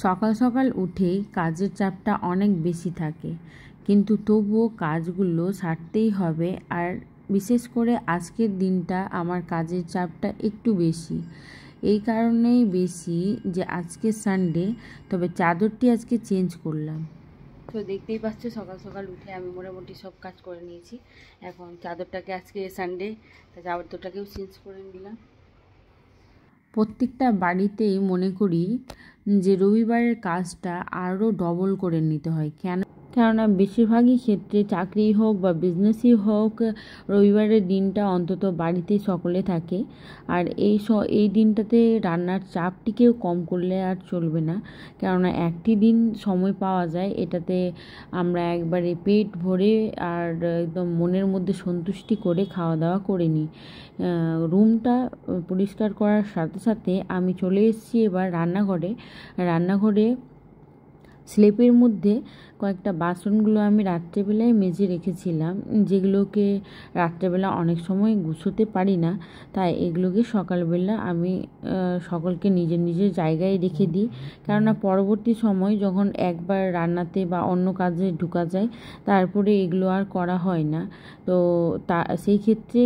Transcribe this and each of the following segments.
সকাল সকাল উঠেই কাজের চাপটা অনেক বেশি থাকে, কিন্তু তবুও কাজগুলো সারতেই হবে। আর বিশেষ করে আজকের দিনটা আমার কাজের চাপটা একটু বেশি, এই কারণেই বেশি যে আজকে সানডে, তবে চাদরটি আজকে চেঞ্জ করলাম। তো দেখতেই পাচ্ছ সকাল সকাল উঠে আমি মোটামুটি সব কাজ করে নিয়েছি। এখন চাদরটাকে, আজকে সানডে, তা চাদরটাকেও চেঞ্জ করে নিলাম। প্রত্যেকটা বাড়িতেই মনে করি যে রবিবারের কাজটা আরও ডবল করে নিতে হয়। কেননা বেশিরভাগই ক্ষেত্রে চাকরি হোক বা বিজনেসই হোক, রবিবারের দিনটা অন্তত বাড়িতে সকলে থাকে। আর এই দিনটাতে রান্নার চাপটিকেও কম করলে আর চলবে না, কেননা একটি দিন সময় পাওয়া যায়, এটাতে আমরা একবারে পেট ভরে আর একদম মনের মধ্যে সন্তুষ্টি করে খাওয়া দাওয়া করে নিই। রুমটা পরিষ্কার করার সাথে সাথে আমি চলে এসেছি এবার রান্নাঘরে স্লেপের মধ্যে কয়েকটা বাসনগুলো আমি রাত্রেবেলায় মেজে রেখেছিলাম, যেগুলোকে রাত্রেবেলা অনেক সময় গুছোতে পারি না, তাই এগুলোকে সকালবেলা আমি সকলকে নিজের নিজের জায়গায় রেখে দিই। কেননা পরবর্তী সময় যখন একবার রান্নাতে বা অন্য কাজে ঢোকা যায়, তারপরে এগুলো আর করা হয় না। তো সেই ক্ষেত্রে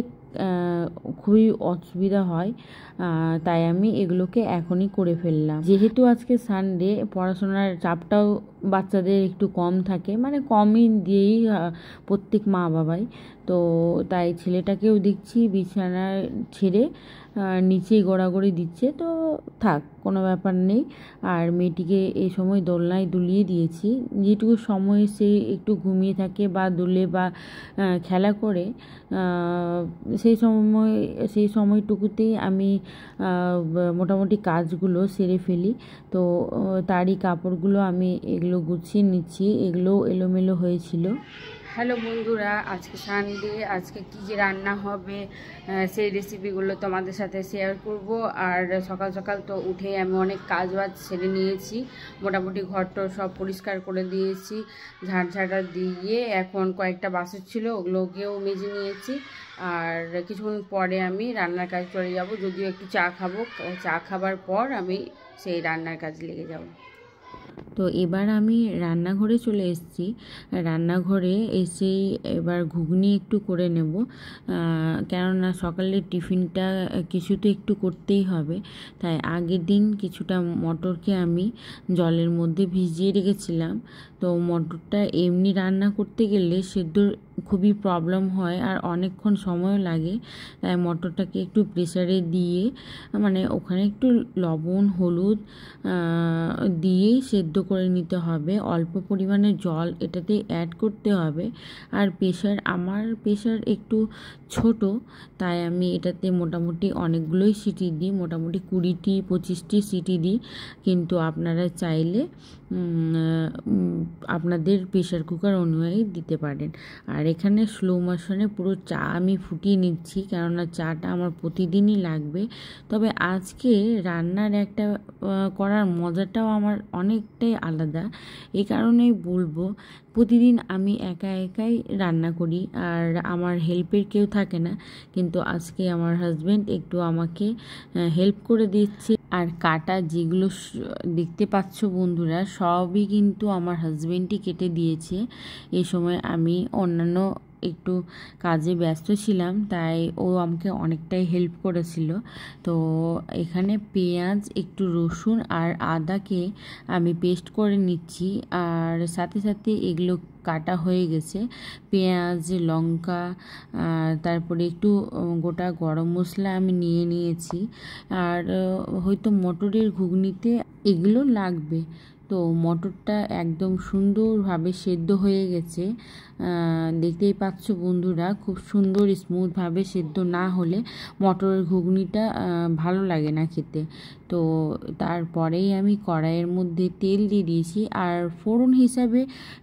খুবই অসুবিধা হয়, তাই আমি এগুলোকে এখনই করে ফেললাম। যেহেতু আজকে সানডে, পড়াশোনার চাপটাও বাচ্চাদের একটু কম থাকে, মানে কমই দিয়েই প্রত্যেক মা বাবাই। তো তাই ছেলেটাকেও দেখছি বিছানা ছেড়ে নিচেই গড়াগড়ি দিচ্ছে, তো থাক, কোনো ব্যাপার নেই। আর মেয়েটিকে এই সময় দোলনায় দুলিয়ে দিয়েছি, যেটুকু সময় সে একটু ঘুমিয়ে থাকে বা দুলে বা খেলা করে, সেই সময়টুকুতেই আমি মোটামুটি কাজগুলো সেরে ফেলি। তো তারই কাপড়গুলো আমি এগুলো গুছিয়ে নিচ্ছি, এগুলো এলোমেলো হয়েছিল। হ্যালো বন্ধুরা, আজকে সানডে, আজকে কী যে রান্না হবে সেই রেসিপিগুলো তোমাদের সাথে শেয়ার করব। আর সকাল সকাল তো উঠে আমি অনেক কাজ বাজ সেরে নিয়েছি, মোটামুটি ঘরটা সব পরিষ্কার করে দিয়েছি, ঝাড় দিয়ে এখন কয়েকটা বাসন ছিল ওগুলোকেও মেজে নিয়েছি। আর কিছুক্ষণ পরে আমি রান্নার কাজ চলে যাব, যদিও একটু চা খাবো, চা খাবার পর আমি সেই রান্নার কাজে লেগে যাব। তো এবার আমি রান্নাঘরে চলে এসেছি। রান্নাঘরে এসেই এবার ঘুগনি একটু করে নেব, কেননা সকালের টিফিনটা কিছু তো একটু করতেই হবে। তাই আগের দিন কিছুটা মটরকে আমি জলের মধ্যে ভিজিয়ে রেখেছিলাম। তো মটরটা এমনি রান্না করতে গেলে সেদ্ধর খুবই প্রবলেম হয় আর অনেকক্ষণ সময়ও লাগে, তাই মটরটাকে একটু প্রেসারে দিয়ে, মানে ওখানে একটু লবণ হলুদ দিয়েই সেদ্ধ করে নিতে হবে। অল্প পরিমাণে জল এটাতে অ্যাড করতে হবে। আর আমার প্রেশার একটু ছোট, তাই আমি এটাতে মোটামুটি অনেকগুলোই সিটি দিই, মোটামুটি 20-25টি সিটি দিই। কিন্তু আপনারা চাইলে আপনাদের প্রেশার কুকার অনুযায়ী দিতে পারেন। আর এখানে স্লো মোশনে পুরো চা আমি ফুটিয়ে নিচ্ছি, কেননা চাটা আমার প্রতিদিনই লাগবে। তবে আজকে রান্নার একটা করার মজাটাও আমার অনেকটাই আলাদা, এই কারণেই বলবো। প্রতিদিন আমি একাই রান্না করি আর আমার হেল্পের কেউ থাকে না, কিন্তু আজকে আমার হাজব্যান্ড একটু আমাকে হেল্প করে দিচ্ছে। আর কাটা যেগুলো দেখতে পাচ্ছ বন্ধুরা, সবই কিন্তু আমার হাজব্যান্ডই কেটে দিয়েছে। এই সময় আমি অন্যান্য একটু কাজে ব্যস্ত ছিলাম, তাই ও আমাকে অনেকটাই হেল্প করেছিল। তো এখানে পেঁয়াজ, একটু রসুন আর আদাকে আমি পেস্ট করে নিচ্ছি, আর সাথে সাথে এগুলো কাটা হয়ে গেছে। পেঁয়াজ, লঙ্কা, তারপরে একটু গোটা গরম মশলা আমি নিয়ে নিয়েছি। আর হয়তো মটরের ঘুগনিতে এগুলো লাগবে। তো মটরটা একদম সুন্দরভাবে সেদ্ধ হয়ে গেছে, দেখতেই পাচ্ছ বন্ধুরা, খুব সুন্দর স্মুথভাবে সেদ্ধ না হলে মটরের ঘুগনিটা ভালো লাগে না খেতে। তো তারপরেই আমি কড়াইয়ের মধ্যে তেল দিয়ে দিয়েছি, আর ফোড়ন হিসাবে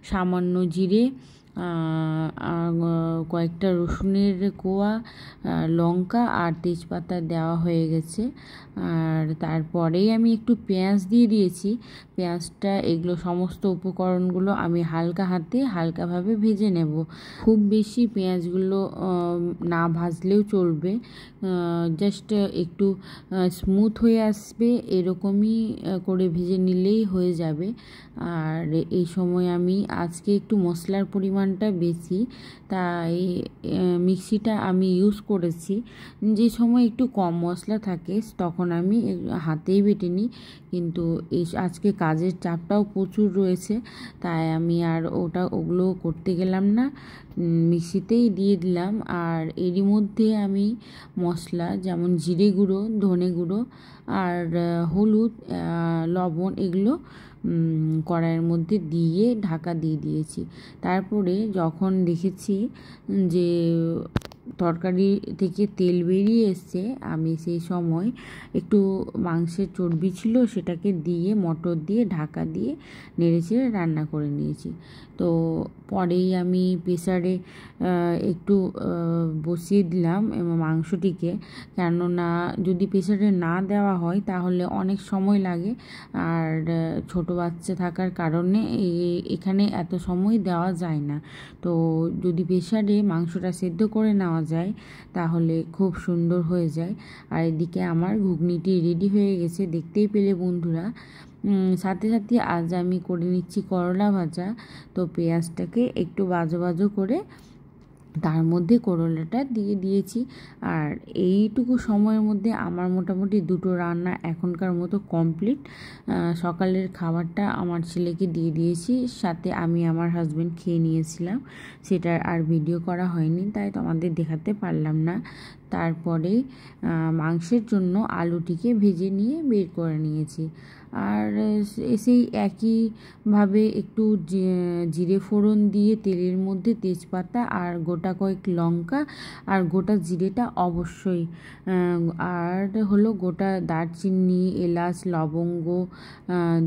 সামান্য জিরে কয়েকটা রসুনের কোয়া, লঙ্কা আর তেজপাতা দেওয়া হয়ে গেছে। আর তারপরেই আমি একটু পেঁয়াজ দিয়ে দিয়েছি। পেঁয়াজটা এগুলো সমস্ত উপকরণগুলো আমি হালকাভাবে ভেজে নেব। খুব বেশি পেঁয়াজগুলো না ভাজলেও চলবে, জাস্ট একটু স্মুথ হয়ে আসবে এরকমই করে ভেজে নিলেই হয়ে যাবে। আর এই সময় আমি আজকে একটু মশলার পরিমাণটা বেশি, তাই মিক্সিটা আমি ইউজ করেছি। যে সময় একটু কম মশলা থাকে তখন আমি হাতেই বেটে নিই, কিন্তু আজকে কাজের চাপটাও প্রচুর রয়েছে, তাই আমি আর ওগুলো করতে গেলাম না, মিক্সিতেই দিয়ে দিলাম। আর এরই মধ্যে আমি মশলা যেমন জিরে গুঁড়ো, ধনে গুঁড়ো আর হলুদ, লবণ এগুলো কড়াইয়ের মধ্যে দিয়ে ঢাকা দিয়ে দিয়েছি। তারপরে যখন দেখেছি যে তরকারি থেকে তেল বেরিয়ে এসছে, আমি সেই সময় একটু মাংসের চর্বি ছিল সেটাকে দিয়ে মটর দিয়ে ঢাকা দিয়ে নেড়েচেড়ে রান্না করে নিয়েছি। তো পরেই আমি প্রেসারে একটু বসিয়ে দিলাম মাংসটিকে, কেননা যদি প্রেসারে না দেওয়া হয় তাহলে অনেক সময় লাগে, আর ছোট বাচ্চা থাকার কারণে এখানে এত সময় দেওয়া যায় না। তো যদি প্রেসারে মাংসটা সেদ্ধ করে নেওয়া যায় তাহলে খুব সুন্দর হয়ে যায়। আর এদিকে আমার ঘুগনিটি রেডি হয়ে গেছে, দেখতেই পেলে বন্ধুরা। সাথে সাথে আজ আমি করে নিচ্ছি করলা ভাজা। তো পেঁয়াজটাকে একটু বাজো করে তার মধ্যে করলাটা দিয়ে দিয়েছি। আর এইটুকু সময়ের মধ্যে আমার মোটামুটি দুটো রান্না এখনকার মতো কমপ্লিট। সকালের খাবারটা আমার ছেলেকে দিয়ে দিয়েছি, সাথে আমি আমার হাজব্যান্ড খেয়ে নিয়েছিলাম, সেটা আর ভিডিও করা হয়নি, তাই তোমাদের দেখাতে পারলাম না। তারপরে মাংসের জন্য আলুটিকে ভেজে নিয়ে বের করে নিয়েছি। আর সেই একইভাবে একটু জিরে ফোড়ন দিয়ে তেলের মধ্যে তেজপাতা আর গোটা কয়েক লঙ্কা আর গোটা জিরেটা অবশ্যই, আর হলো গোটা দারচিনি, এলাচ, লবঙ্গ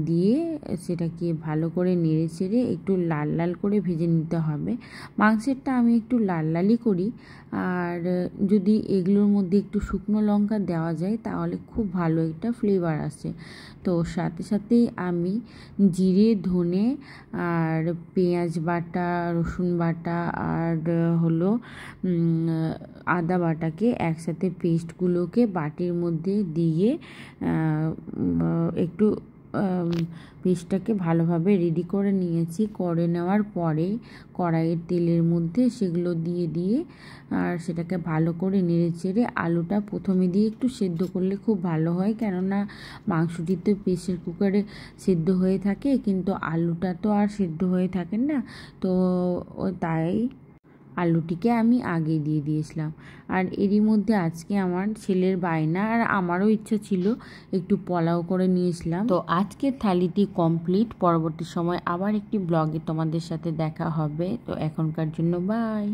দিয়ে সেটাকে ভালো করে নেড়ে চেড়ে একটু লাল লাল করে ভেজে নিতে হবে। মাংসেরটা আমি একটু লাল লালই করি, আর যদি এগুলোর মধ্যে একটু শুকনো লঙ্কা দেওয়া যায় তাহলে খুব ভালো একটা ফ্লেভার আসে। তো সাথে সাথেই আমি জিরে, ধনে আর পেঁয়াজ বাটা, রসুন বাটা আর হলো আদা বাটাকে একসাথে পেস্টগুলোকে বাটির মধ্যে দিয়ে একটু পেস্টটাকে ভালোভাবে রেডি করে নিয়েছি। করে নেওয়ার পরে কড়াইয়ের তেলের মধ্যে সেগুলো দিয়ে আর সেটাকে ভালো করে নেড়ে চেড়ে আলুটা প্রথমে দিয়ে একটু সেদ্ধ করলে খুব ভালো হয়, কেননা মাংসটি তো প্রেসার কুকারে সেদ্ধ হয়ে থাকে, কিন্তু আলুটা তো আর সেদ্ধ হয়ে থাকে না, তো তাই আলুটিকে আমি আগে দিয়ে দিয়েছিলাম। আর এরই মধ্যে আজকে আমার ছেলের বায়না আর আমারও ইচ্ছা ছিল একটু পোলাও করে নিয়েছিলাম। তো আজকের থালিটি কমপ্লিট। পরবর্তী সময় আবার একটি ব্লগে তোমাদের সাথে দেখা হবে। তো এখনকার জন্য বাই।